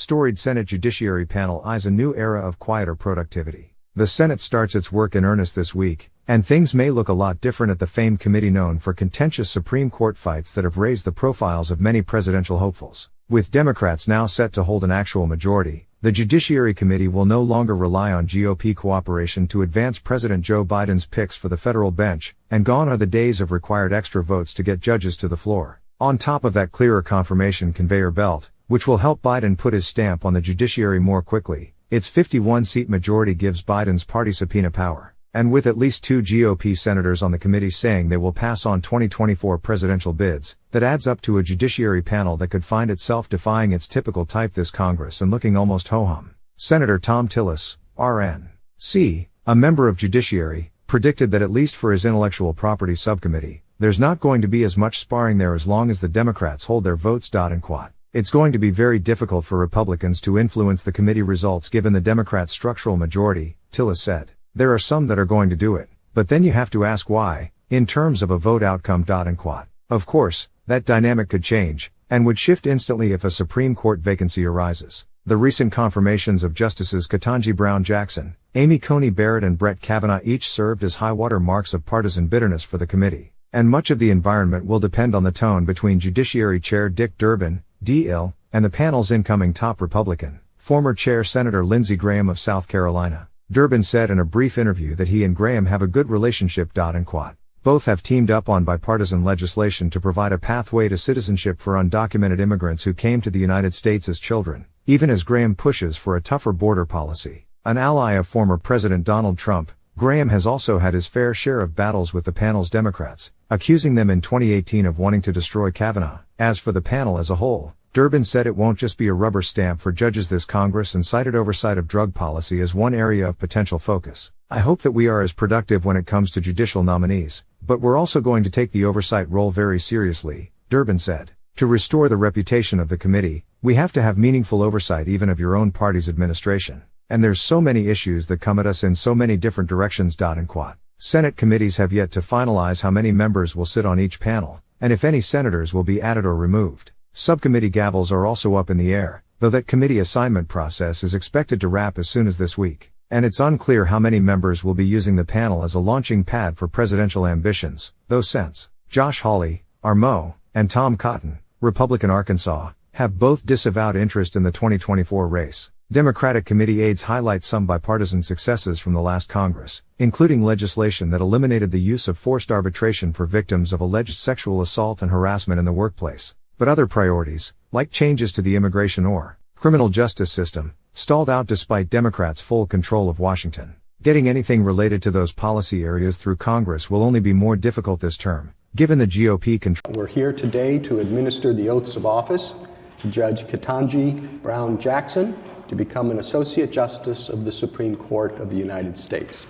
Storied Senate Judiciary panel eyes a new era of quieter productivity. The Senate starts its work in earnest this week, and things may look a lot different at the famed committee known for contentious Supreme Court fights that have raised the profiles of many presidential hopefuls. With Democrats now set to hold an actual majority, the Judiciary Committee will no longer rely on GOP cooperation to advance President Joe Biden's picks for the federal bench, and gone are the days of required extra votes to get judges to the floor. On top of that clearer confirmation conveyor belt, which will help Biden put his stamp on the judiciary more quickly, its 51-seat majority gives Biden's party subpoena power. And with at least 2 GOP senators on the committee saying they will pass on 2024 presidential bids, that adds up to a judiciary panel that could find itself defying its typical type this Congress and looking almost ho-hum. Senator Thom Tillis, RNC, a member of Judiciary, predicted that at least for his intellectual property subcommittee, there's not going to be as much sparring there as long as the Democrats hold their votes. And quote, "It's going to be very difficult for Republicans to influence the committee results given the Democrats' structural majority," Tillis said. "There are some that are going to do it, but then you have to ask why, in terms of a vote outcome." And quote, "Of course, that dynamic could change, and would shift instantly if a Supreme Court vacancy arises." The recent confirmations of Justices Ketanji Brown Jackson, Amy Coney Barrett and Brett Kavanaugh each served as high-water marks of partisan bitterness for the committee. And much of the environment will depend on the tone between Judiciary Chair Dick Durbin, D.L., and the panel's incoming top Republican, former Chair Senator Lindsey Graham of South Carolina. Durbin said in a brief interview that he and Graham have a good relationship. And quote, "Both have teamed up on bipartisan legislation to provide a pathway to citizenship for undocumented immigrants who came to the United States as children, even as Graham pushes for a tougher border policy." An ally of former President Donald Trump, Graham has also had his fair share of battles with the panel's Democrats, accusing them in 2018 of wanting to destroy Kavanaugh. As for the panel as a whole, Durbin said it won't just be a rubber stamp for judges this Congress and cited oversight of drug policy as one area of potential focus. "I hope that we are as productive when it comes to judicial nominees, but we're also going to take the oversight role very seriously," Durbin said. "To restore the reputation of the committee, we have to have meaningful oversight even of your own party's administration. And there's so many issues that come at us in so many different directions." And quote, Senate committees have yet to finalize how many members will sit on each panel, and if any senators will be added or removed. Subcommittee gavels are also up in the air, though that committee assignment process is expected to wrap as soon as this week. And it's unclear how many members will be using the panel as a launching pad for presidential ambitions, though since Josh Hawley, RMO, and Tom Cotton, Republican Arkansas, have both disavowed interest in the 2024 race. Democratic committee aides highlight some bipartisan successes from the last Congress, including legislation that eliminated the use of forced arbitration for victims of alleged sexual assault and harassment in the workplace. But other priorities, like changes to the immigration or criminal justice system, stalled out despite Democrats' full control of Washington. Getting anything related to those policy areas through Congress will only be more difficult this term, given the GOP control. We're here today to administer the oaths of office to Judge Ketanji Brown Jackson to become an Associate Justice of the Supreme Court of the United States.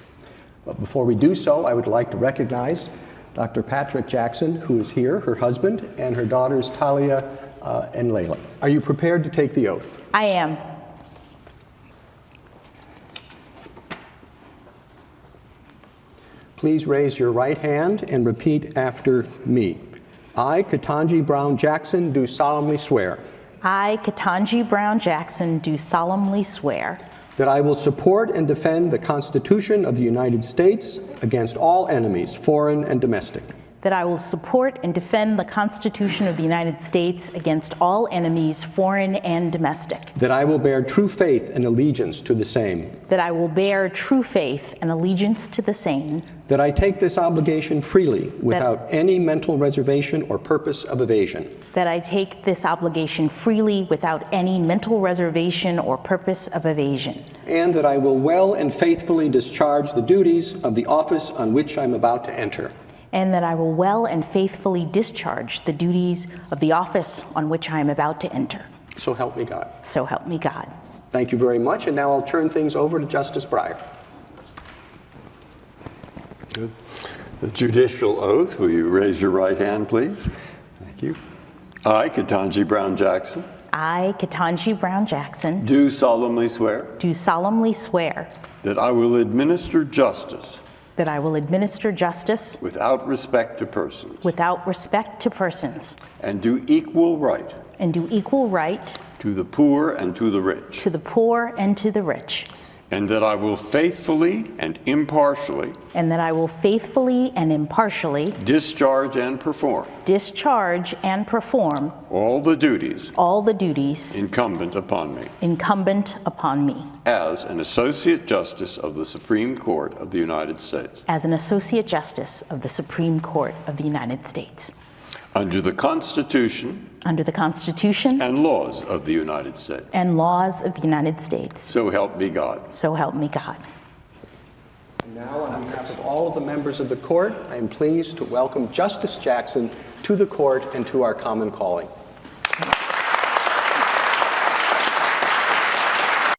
But before we do so, I would like to recognize Dr. Patrick Jackson, who is here, her husband, and her daughters Talia and Layla. Are you prepared to take the oath? I am. Please raise your right hand and repeat after me. I, Ketanji Brown Jackson, do solemnly swear. I, Ketanji Brown Jackson, do solemnly swear that I will support and defend the Constitution of the United States against all enemies, foreign and domestic. That I will support and defend the Constitution of the United States against all enemies, foreign and domestic. That I will bear true faith and allegiance to the same. That I will bear true faith and allegiance to the same. That I take this obligation freely without any mental reservation or purpose of evasion. That I take this obligation freely without any mental reservation or purpose of evasion. And that I will well and faithfully discharge the duties of the office on which I'm about to enter. And that I will well and faithfully discharge the duties of the office on which I am about to enter. So help me God. So help me God. Thank you very much, and now I'll turn things over to Justice Breyer. Good. The judicial oath, will you raise your right hand, please? Thank you. I, Ketanji Brown Jackson. I, Ketanji Brown Jackson. Do solemnly swear. Do solemnly swear. That I will administer justice. That I will administer justice. Without respect to persons. Without respect to persons. And do equal right. And do equal right. to the poor and to the rich, to the poor and to the rich, and that I will faithfully and impartially and that I will faithfully and impartially discharge and perform all the duties incumbent upon me as an Associate Justice of the Supreme Court of the United States. As an Associate Justice of the Supreme Court of the United States. Under the Constitution and laws of the United States. So help me God. So help me God. And now, on behalf of all of the members of the court, I am pleased to welcome Justice Jackson to the court and to our common calling.